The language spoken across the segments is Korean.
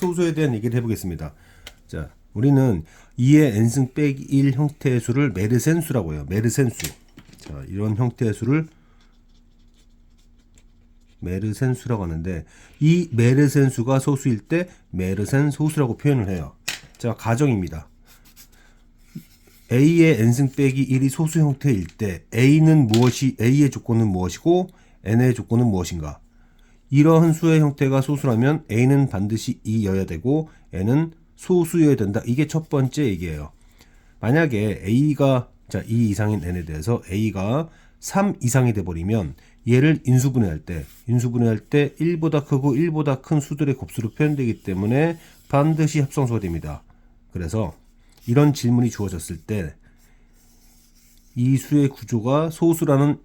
소수에 대한 얘기를 해보겠습니다. 자, 우리는 2의 n승 빼기 1 형태의 수를 메르센 수라고 해요. 메르센 수. 자, 이런 형태의 수를 메르센 수라고 하는데, 이 메르센 수가 소수일 때 메르센 소수라고 표현을 해요. 자, 가정입니다. a의 n승 빼기 1이 소수 형태일 때 a의 조건은 무엇이고 n의 조건은 무엇인가? 이러한 수의 형태가 소수라면 a는 반드시 2여야 되고 n은 소수여야 된다. 이게 첫 번째 얘기예요. 만약에 a가 2 이상인 n에 대해서 a가 3 이상이 돼버리면 얘를 인수분해할 때 1보다 크고 1보다 큰 수들의 곱수로 표현되기 때문에 반드시 합성수가 됩니다. 그래서 이런 질문이 주어졌을 때 이 수의 구조가 소수라는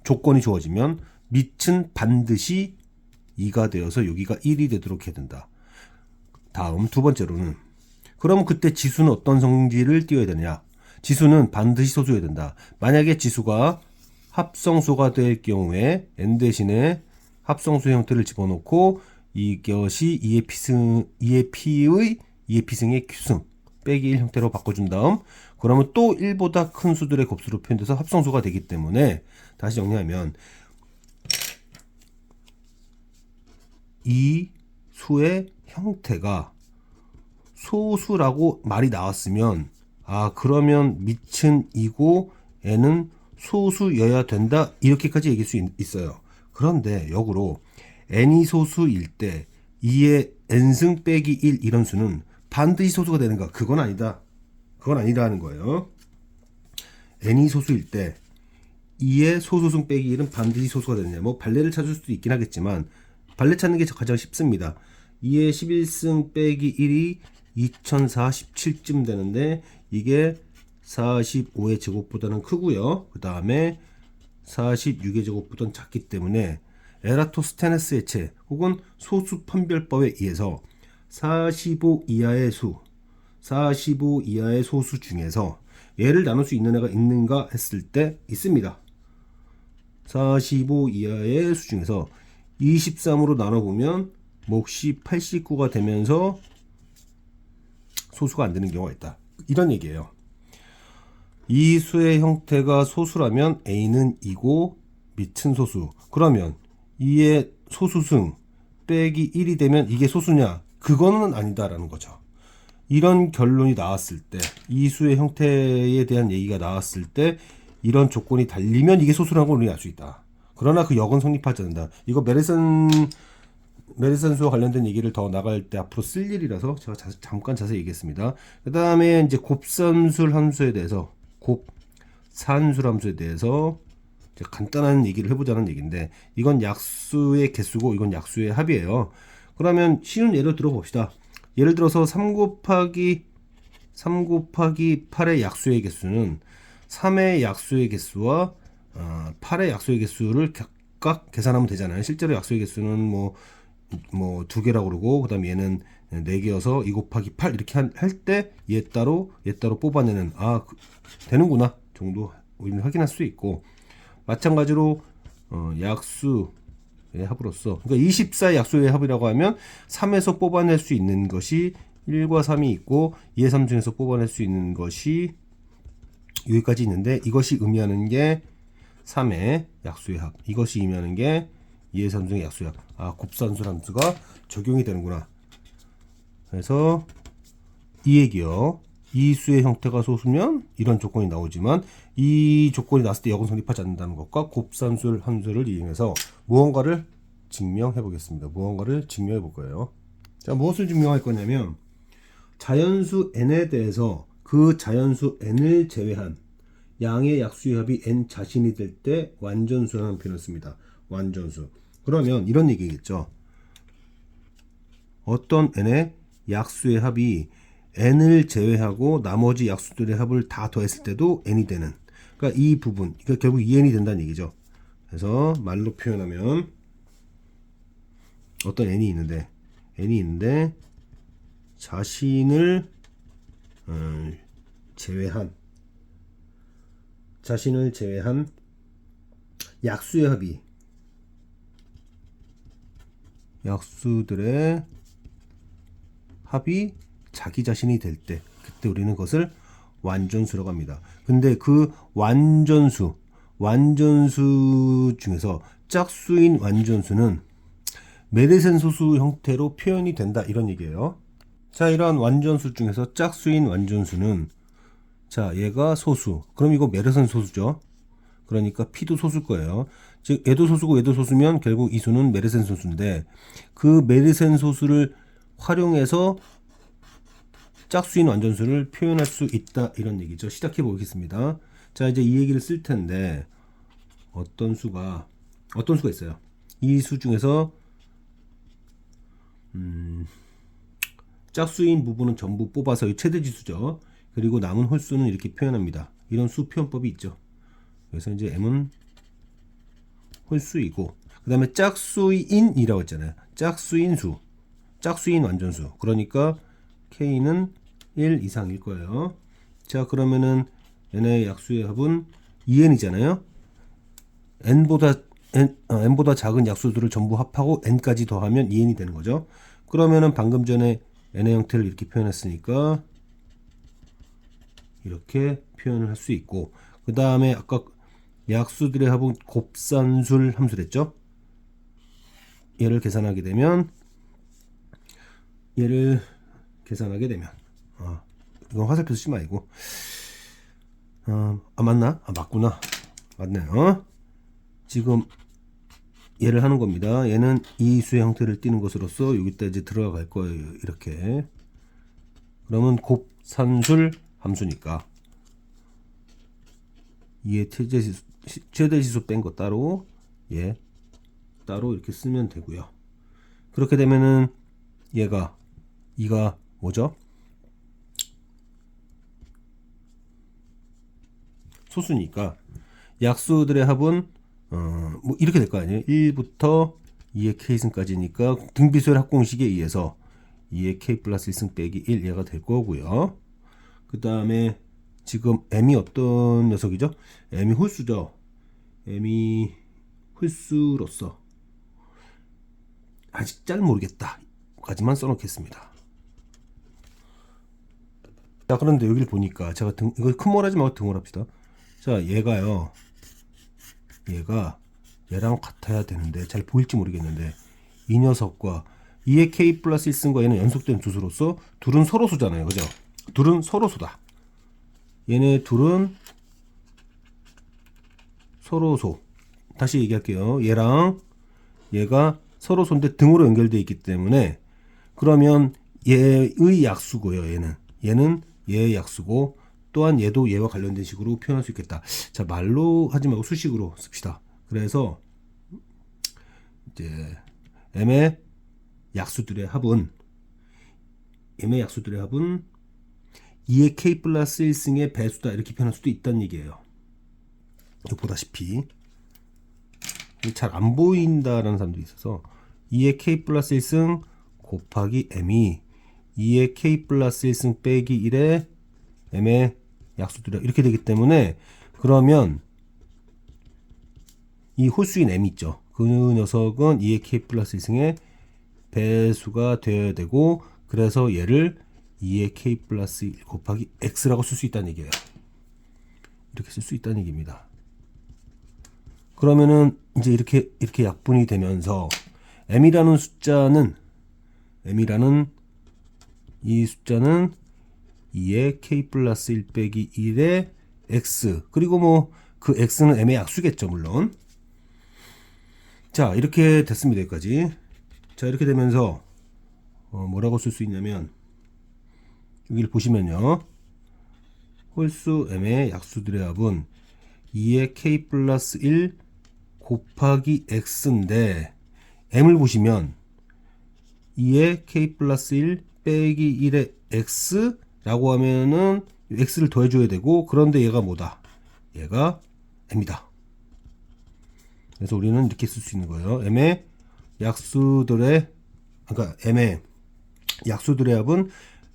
조건이 주어지면 밑은 반드시 2가 되어서 여기가 1이 되도록 해야 된다. 다음 두 번째로는 그럼 그때 지수는 어떤 성질을 띄어야 되느냐? 지수는 반드시 소수여야 된다. 만약에 지수가 합성수가 될 경우에 n 대신에 합성수 형태를 집어넣고 이것이 2의 P의 Q승 빼기 1 형태로 바꿔준 다음 그러면 또 1보다 큰 수들의 곱수로 표현돼서 합성수가 되기 때문에 다시 정리하면 이 수의 형태가 소수라고 말이 나왔으면 그러면 밑은 2고 n은 소수여야 된다 이렇게까지 얘기할 수 있어요. 그런데 역으로 n이 소수일 때 2의 n승 빼기 1 이런 수는 반드시 소수가 되는가? 그건 아니다. 그건 아니라는 거예요. n이 소수일 때 2의 소수승 빼기 1은 반드시 소수가 되느냐? 뭐 발레를 찾을 수도 있긴 하겠지만 발레 찾는 게 가장 쉽습니다. 2의 11승 빼기 1이 2047쯤 되는데 이게 45의 제곱보다는 크고요. 그 다음에 46의 제곱보다는 작기 때문에 에라토스테네스의 체 혹은 소수 판별법에 의해서 45 이하의 소수 중에서 얘를 나눌 수 있는 애가 있는가 했을 때 있습니다. 45 이하의 수 중에서 23으로 나눠보면 몫이 89가 되면서 소수가 안 되는 경우가 있다. 이런 얘기예요. 이 수의 형태가 소수라면 a는 2고 밑은 소수. 그러면 2의 소수승 빼기 1이 되면 이게 소수냐? 그거는 아니다라는 거죠. 이런 결론이 나왔을 때, 이 수의 형태에 대한 얘기가 나왔을 때 이런 조건이 달리면 이게 소수라는 걸 우리는 알 수 있다. 그러나 그 역은 성립하지 않는다. 이거 메르센 수와 관련된 얘기를 더 나갈 때 앞으로 쓸 일이라서 제가 잠깐 자세히 얘기했습니다. 그 다음에 이제 곱산술 함수에 대해서 곱산술 함수에 대해서 간단한 얘기를 해보자는 얘기인데 이건 약수의 개수고 이건 약수의 합이에요. 그러면 쉬운 예를 들어봅시다. 예를 들어서 3 곱하기 8의 약수의 개수는 3의 약수의 개수와 8의 약수의 개수를 각각 계산하면 되잖아요. 실제로 약수의 개수는 뭐 2개라고 그러고 그 다음에 얘는 4개여서 2 곱하기 8 이렇게 할 때 얘 따로 뽑아내는 되는구나 정도 우리는 확인할 수 있고 마찬가지로 약수의 합으로서 그러니까 24의 약수의 합이라고 하면 3에서 뽑아낼 수 있는 것이 1과 3이 있고 2의 3 중에서 뽑아낼 수 있는 것이 여기까지 있는데 이것이 의미하는 게 3의 약수의 합 이것이 의미하는 게 2의 3 중의 약수의 합 곱산술 함수가 적용이 되는구나. 그래서 이 얘기요. 이 수의 형태가 소수면 이런 조건이 나오지만 이 조건이 나왔을 때 역은 성립하지 않는다는 것과 곱산술 함수를 이용해서 무언가를 증명해 보겠습니다. 무언가를 증명해 볼 거예요. 자, 무엇을 증명할 거냐면 자연수 n에 대해서 그 자연수 n을 제외한 양의 약수의 합이 n 자신이 될 때 완전수라는 표현을 씁니다. 완전수. 그러면 이런 얘기겠죠. 어떤 n의 약수의 합이 n을 제외하고 나머지 약수들의 합을 다 더했을 때도 n이 되는. 그러니까 이 부분, 그러니까 결국 2n이 된다는 얘기죠. 그래서 말로 표현하면 어떤 n이 있는데 자신을 제외한 약수의 합이 약수들의 합이 자기 자신이 될 때, 그때 우리는 그것을 완전수라고 합니다. 근데 그 완전수 중에서 짝수인 완전수는 메르센 소수 형태로 표현이 된다, 이런 얘기예요. 자, 이러한 완전수 중에서 짝수인 완전수는, 자, 얘가 소수. 그럼 이거 메르센 소수죠. 그러니까 P도 소수일 거예요. 즉 얘도 소수고 얘도 소수면 결국 이 수는 메르센 소수인데, 그 메르센 소수를 활용해서 짝수인 완전수를 표현할 수 있다, 이런 얘기죠. 시작해 보겠습니다. 자, 이제 이 얘기를 쓸 텐데, 어떤 수가 있어요. 이 수 중에서 짝수인 부분은 전부 뽑아서 최대지수죠. 그리고 남은 홀수는 이렇게 표현합니다. 이런 수 표현법이 있죠. 그래서 이제 m은 홀수이고, 그 다음에 짝수인이라고 했잖아요. 짝수인 수, 짝수인 완전수. 그러니까 k는 1 이상일 거예요. 자, 그러면은 n의 약수의 합은 2n이잖아요. n보다 작은 약수들을 전부 합하고 n까지 더하면 2n이 되는 거죠. 그러면은 방금 전에 n의 형태를 이렇게 표현했으니까 이렇게 표현을 할 수 있고, 그 다음에 아까 약수들의 합은 곱산술 함수랬죠. 얘를 계산하게 되면 이건 화살표 쓰지 말고, 맞나? 맞구나. 맞네요. 지금 얘를 하는 겁니다. 얘는 이 수의 형태를 띠는 것으로서 여기다 이제 들어갈 거예요. 이렇게. 그러면 곱산술 함수니까 얘 최대지수 뺀 거 따로, 얘 따로 이렇게 쓰면 되고요. 그렇게 되면은 이가 뭐죠? 소수니까 약수들의 합은 뭐 이렇게 될 거 아니에요. 1부터 2의 k승까지니까 등비수열 합공식에 의해서 2의 k 플러스 1승 빼기 1 얘가 될 거고요. 그 다음에 지금 m이 어떤 녀석이죠? m이 홀수죠. m이 홀수로서 아직 잘 모르겠다 까지만 써놓겠습니다. 자, 그런데 여기를 보니까 제가 이거 큰몰하지 말고 등호합시다. 자, 얘가 얘랑 같아야 되는데 잘 보일지 모르겠는데, 이 녀석과 2의 k 플러스 1승과 얘는 연속된 두 수로서 둘은 서로수잖아요. 그죠? 둘은 서로수다. 얘네 둘은 서로소. 다시 얘기할게요. 얘랑 얘가 서로소인데 등으로 연결되어 있기 때문에, 그러면 얘의 약수고요. 얘는 얘의 약수고, 또한 얘도 얘와 관련된 식으로 표현할 수 있겠다. 자, 말로 하지 말고 수식으로 씁시다. 그래서 이제 m의 약수들의 합은 2의 k 플러스 1승의 배수다, 이렇게 표현할 수도 있다는 얘기예요. 보다시피 잘 안 보인다라는 사람들이 있어서 2의 k 플러스 1승 곱하기 m이 2의 k 플러스 1승 빼기 1의 m의 약수들이야, 이렇게 되기 때문에, 그러면 이 홀수인 m 있죠. 그 녀석은 2의 k 플러스 1승의 배수가 되어야 되고, 그래서 얘를 2의 k 플러스 1 곱하기 x라고 쓸 수 있다는 얘기예요. 이렇게 쓸 수 있다는 얘기입니다. 그러면은 이제 이렇게 약분이 되면서 m이라는 이 숫자는 2의 k 플러스 1 빼기 1의 x, 그리고 뭐 그 x는 m의 약수겠죠, 물론. 자, 이렇게 됐습니다. 여기까지. 자, 이렇게 되면서 뭐라고 쓸 수 있냐면, 여기를 보시면요, 홀수 m의 약수들의 합은 2의 k 플러스 1 곱하기 x인데, m을 보시면 2의 k 플러스 1 빼기 1의 x라고 하면은 x를 더해줘야 되고, 그런데 얘가 뭐다? 얘가 m이다. 그래서 우리는 이렇게 쓸 수 있는 거예요. m의 약수들의 합은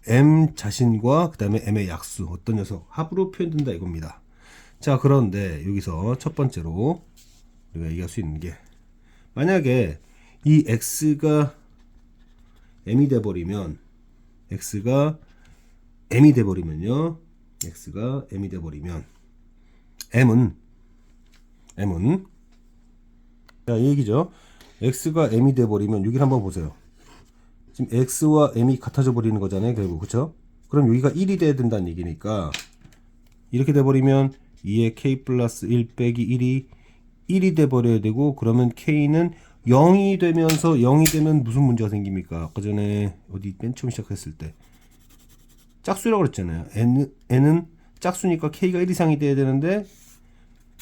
m 자신과 그 다음에 m의 약수, 어떤 녀석 합으로 표현된다, 이겁니다. 자, 그런데 여기서 첫 번째로 우리가 얘기할 수 있는 게, 만약에 이 x가 m이 돼버리면 x가 m이 돼버리면요. x가 m이 돼버리면 m은 자, 이 얘기죠. x가 m이 돼버리면 여기를 한번 보세요. 지금 x와 m이 같아져 버리는 거잖아요, 결국. 그쵸? 그럼 여기가 1이 돼야 된다는 얘기니까 이렇게 돼버리면 2의 k 플러스 1 빼기 1이 돼버려야 되고, 그러면 k는 0이 되면서 0이 되면 무슨 문제가 생깁니까? 아까 전에 어디 맨 처음 시작했을 때 짝수라고 그랬잖아요. n은 짝수니까 k가 1 이상이 돼야 되는데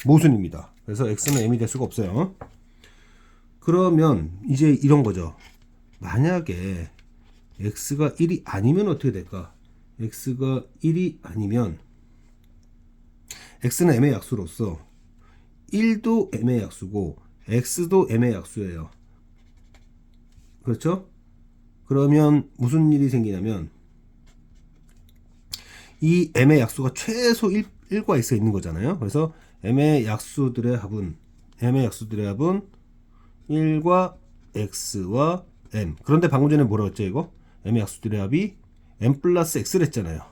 모순입니다. 그래서 x는 m이 될 수가 없어요. 그러면 이제 이런 거죠. 만약에 x가 1이 아니면 어떻게 될까? x가 1이 아니면 x는 m의 약수로서 1도 m의 약수고 x도 m의 약수예요. 그렇죠? 그러면 무슨 일이 생기냐면 이 m의 약수가 최소 1과 x에 있는 거잖아요. 그래서 m의 약수들의 합은 1과 x와 m. 그런데 방금 전에 뭐라고 했죠, 이거? m의 약수들의 합이 m 플러스 x를 했잖아요.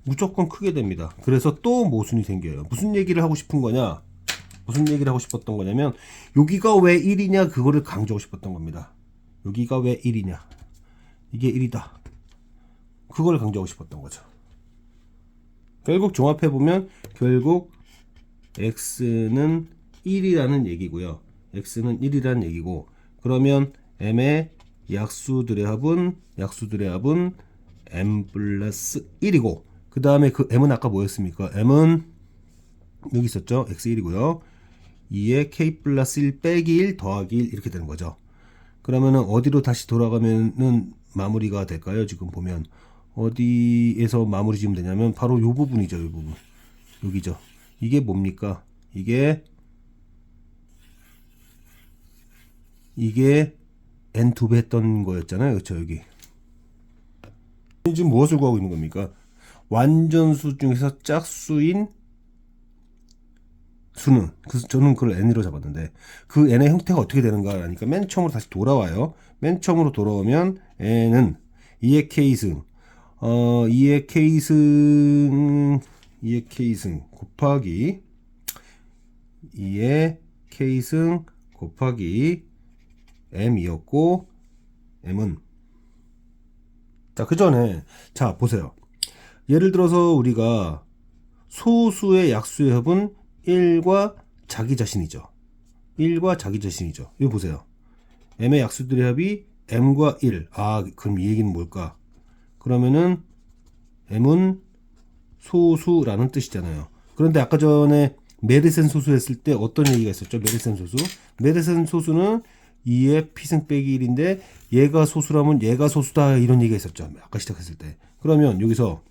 무조건 크게 됩니다. 그래서 또 모순이 생겨요. 무슨 얘기를 하고 싶은 거냐? 무슨 얘기를 하고 싶었던 거냐면 여기가 왜 1이냐 그거를 강조하고 싶었던 겁니다. 여기가 왜 1이냐? 이게 1이다. 그걸 강조하고 싶었던 거죠. 결국 종합해보면 결국 x는 1이라는 얘기고요. x는 1이라는 얘기고, 그러면 m의 약수들의 합은 m 플러스 1이고, 그 다음에 그 m은 아까 뭐였습니까? m은 여기 있었죠. x1이고요. 2에 k 플러스 1 빼기 1 더하기 1 이렇게 되는 거죠. 그러면은 어디로 다시 돌아가면은 마무리가 될까요? 지금 보면 어디에서 마무리 지으면 되냐면 바로 요 부분이죠. 요 부분. 여기죠. 이게 뭡니까? 이게 n 2배 했던 거였잖아요. 그렇죠? 여기. 지금 무엇을 구하고 있는 겁니까? 완전수 중에서 짝수인 수는, 저는 그걸 n으로 잡았는데 그 n의 형태가 어떻게 되는가 하니까 맨 처음으로 다시 돌아와요. 맨 처음으로 돌아오면 n은 2의 k승 2의 k승 곱하기 2의 k승 곱하기 m이었고, m은 자, 그 전에 자 보세요. 예를 들어서 우리가 소수의 약수의 합은 1과 자기 자신이죠. 1과 자기 자신이죠. 이거 보세요. m의 약수들의 합이 m과 1. 그럼 이 얘기는 뭘까? 그러면은 m은 소수라는 뜻이잖아요. 그런데 아까 전에 메르센 소수 했을 때 어떤 얘기가 있었죠? 메르센 소수는 2의 p승 빼기 1인데 얘가 소수라면 얘가 소수다 이런 얘기가 있었죠. 아까 시작했을 때. 그러면 여기서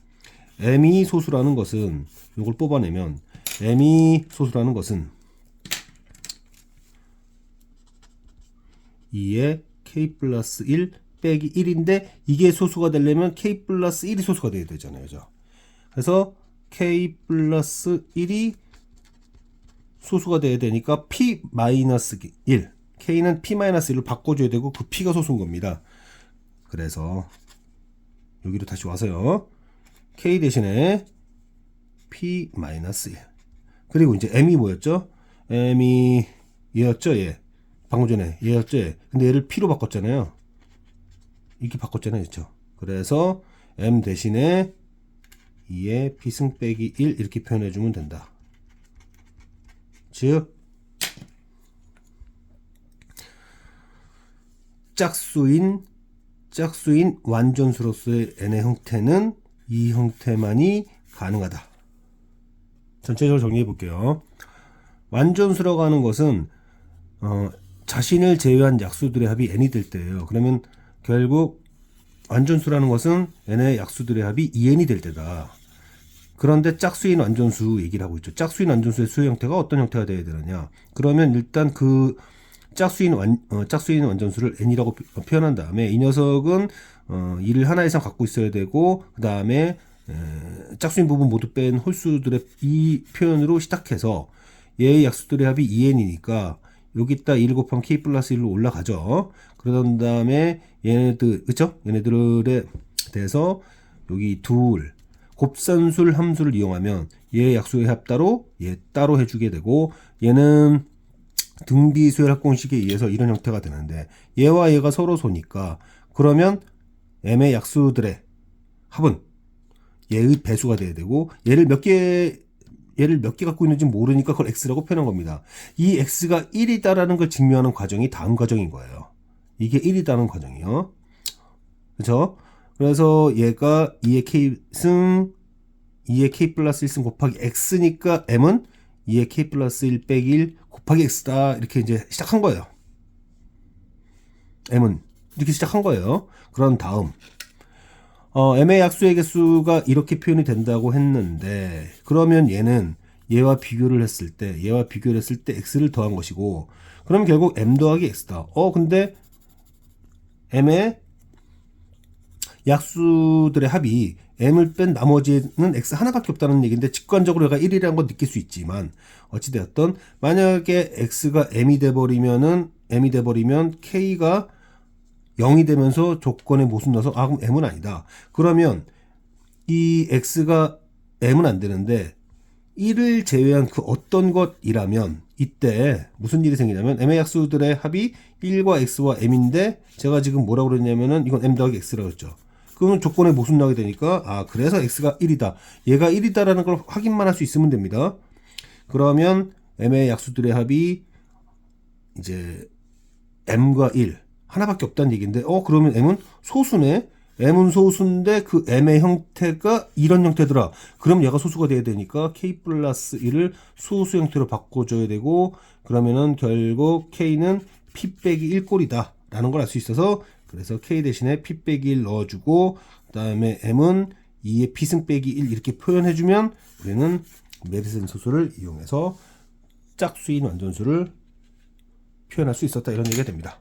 m이 소수라는 것은 이걸 뽑아내면 m이 소수라는 것은 2의 k 플러스 1 빼기 1인데 이게 소수가 되려면 k 플러스 1이 소수가 되어야 되잖아요. 그죠? 그래서 k 플러스 1이 소수가 돼야 되니까 p 마이너스 1. k는 p 마이너스 1로 바꿔줘야 되고 그 p가 소수인 겁니다. 그래서 여기로 다시 와서요. k 대신에 p 마이너스 1. 그리고 이제 m이 뭐였죠? m이 얘였죠, 얘. 방금 전에 얘였죠, 얘. 근데 얘를 p로 바꿨잖아요. 이렇게 바꿨잖아요, 그렇죠? 그래서 m 대신에 2의 p승 빼기 1 이렇게 표현해주면 된다. 즉 짝수인 완전수로서의 n의 형태는 이 형태만이 가능하다. 전체적으로 정리해 볼게요. 완전수라고 하는 것은 자신을 제외한 약수들의 합이 n이 될 때예요. 그러면 결국 완전수라는 것은 n의 약수들의 합이 2n이 될 때다. 그런데 짝수인 완전수 얘기를 하고 있죠. 짝수인 완전수의 수의 형태가 어떤 형태가 되어야 되느냐. 그러면 일단 그 짝수인 완전수를 n이라고 표현한 다음에 이 녀석은 2를 하나 이상 갖고 있어야 되고, 그 다음에 짝수인 부분 모두 뺀 홀수들의 이 표현으로 시작해서 얘의 약수들의 합이 2n이니까 여기다 1 곱하면 k 플러스 1로 올라가죠. 그러던 다음에 얘네들, 그쵸? 얘네들에 대해서 여기 둘, 곱선술 함수를 이용하면 얘 약수의 합 따로, 얘 따로 해주게 되고, 얘는 등비수열 합공식에 의해서 이런 형태가 되는데, 얘와 얘가 서로 소니까, 그러면 m의 약수들의 합은 얘의 배수가 돼야 되고, 얘를 몇 개 갖고 있는지 모르니까 그걸 x라고 표현한 겁니다. 이 x가 1이다라는 걸 증명하는 과정이 다음 과정인 거예요. 이게 1이다는 과정이요. 그렇죠? 그래서 얘가 2의 k 플러스 1승 곱하기 x니까 m은 2의 k 플러스 1 빼기 1 곱하기 x다. 이렇게 이제 시작한 거예요. m은 이렇게 시작한 거예요. 그런 다음 m의 약수의 개수가 이렇게 표현이 된다고 했는데, 그러면 얘는 얘와 비교를 했을 때 x를 더한 것이고, 그럼 결국 m 더하기 x다. 근데 m의 약수들의 합이 m을 뺀 나머지는 x 하나밖에 없다는 얘기인데, 직관적으로 얘가 1이라는 건 느낄 수 있지만, 어찌되었던 만약에 x가 m이 돼버리면 k가 0이 되면서 조건에 못 쓴다서 그럼 m은 아니다. 그러면 이 x가 m은 안 되는데 1을 제외한 그 어떤 것이라면 이때 무슨 일이 생기냐면 m의 약수들의 합이 1과 x와 m인데 제가 지금 뭐라고 그랬냐면은 이건 m 더하기 x라고 했죠. 그러면 조건에 못 쓴다게 되니까 그래서 x가 1이다. 얘가 1이다라는 걸 확인만 할 수 있으면 됩니다. 그러면 m의 약수들의 합이 이제 m과 1 하나밖에 없다는 얘기인데 그러면 m은 소수네. m은 소수인데 그 m의 형태가 이런 형태더라. 그럼 얘가 소수가 돼야 되니까 k 플러스 1을 소수 형태로 바꿔줘야 되고, 그러면은 결국 k는 p 빼기 1 꼴이다 라는 걸 알 수 있어서, 그래서 k 대신에 p 빼기 1 넣어주고, 그 다음에 m은 2의 p승 빼기 1 이렇게 표현해주면 우리는 메디슨 소수를 이용해서 짝수인 완전수를 표현할 수 있었다, 이런 얘기가 됩니다.